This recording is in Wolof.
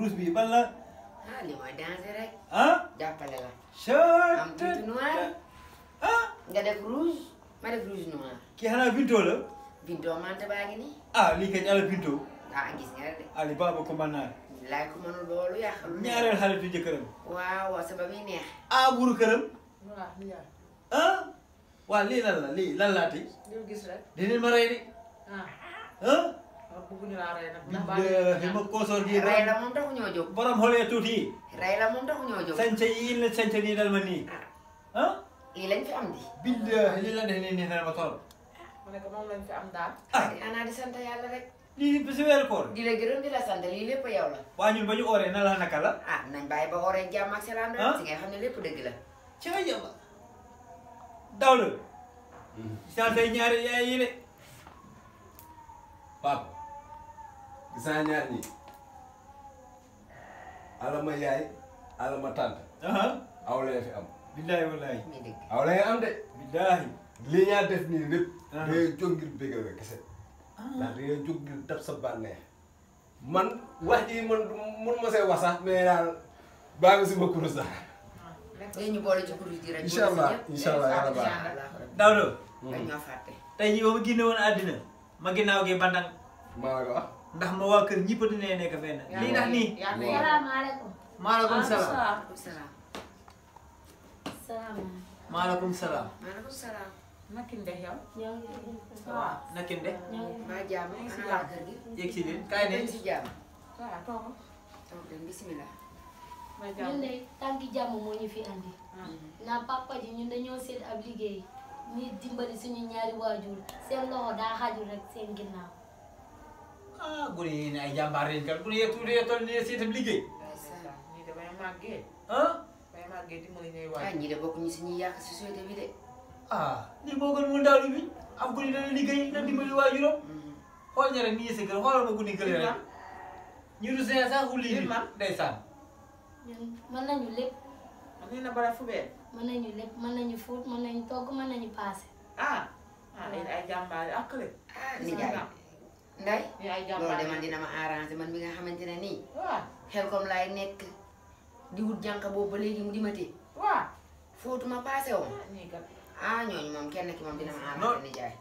rouge bi ban la. ah lii mooy danger rek. ah. jàppale la. am chut. tuuti noir. ah. nga def rouge ma def rouge noir. kii xanaa Binto la. Binto mante baa ngi nii. ah lii kañ ala Binto. ah gis nga de. Ali baba ko mën naa. laay ko mënul loolu yàqal. ñaareel xaritu jëkkëram. waaw waaw sabab yi neex. ah buru këram. waaw lii yaa. ah. waa lii lan la lii lan laa tey. li gis rek. dinañ ma rey de. ah. ah. waaw bëgguñu laa rey nag. billahi ma koosoor gi. rey la moom taxu ñoo jóg. borom xoolee tuuti yi. rey la moom taxu ñoo jóg. sañca yi la sañca nii dal ma nii. ah. lii lañ fi am di. billahi lii la def nii nii ma toll. ma ne ko moom lañ fi am daal. ah ana di sant yàlla rek. lii bi si weeru koor. di la gërëm di la sant lii lépp yow la. waa ñun ba ñu ooree na la naka la. ah nañ bàyyi ba ooree jàmm ak salaam rek. si nga xam ne lépp dëgg la. ci nga yàlla. daw la. saa say ñaari yaay yi de. Papa gis naa ñaar ñi ala ma yaay ala ma tante aw leen fi am. billahi wallahi. muy dëgg. aw leen am de. billahi. li ñaa def nii lépp. day jóg ngir bégal la kese. ndax day jóg ngir dab sa bànneex. man wax ji man mun ma see wax sax mais daal baa si ma kurus sax. léegi ñu boole ci kuréel gi rek. incha allah incha allah yàlla baax daw la. dañoo fàtte. tey jii ba ma génne woon àddina ma ginnaaw gi bandang maa la ko wax. ndax ma waa kër ñëpp dina nekk fenn. lii ndax nii. salaamaaleykum. maaleykum salaam. maaleykum salaam. salaam. maaleykum salaam. maaleykum salaam. nakki ndex yow. ñoo ngi waaw nakin de. maa jàmm ana waa kër gi. yegg si leen kaay ne. si jàmm. waaw toogal. donc bismillah. ma ñun jàmm. de tànki jàmm moo ñu fi andi. naa papa ji ñun dañoo seet ab liggéey ñuy dimbali suñu ñaari waajur seen loxo daa xajul rek seen ginnaaw. ah gune yi ne ay jàmbaar leen kat gune yee tuuti yee toll nii seetam liggéey. ñii de bay màggee. ah. bay màggee dimbali ñuy ah waay. ñii de bokkuñu si ñuy yàq société bi de. ah lii moo gën mu ndaw li bi am gune dana liggéey na dimbali waajuram. xool ña rek nii si kër xoolal ma gune gële rek. ñu rusee sax wuli bi ndeysaan. ñun mën nañu lépp man nii na bara fu bee. mën nañu lépp mën nañu fóot mën nañu togg mën nañu paase. ah. ah ay jàmbaar ak kële. ah nijaay. nday ñii ay loolu jàmbaar de man dina ma arrangé man mi nga xamante ne nii. waaw. xel comme laay nekk di wut jànq boobu ba léegi mu di ma téye. waaw. footuma passé wu ma. ñii kat. ah ñooñu moom kenn ki moom dina ma arrangé nijaay.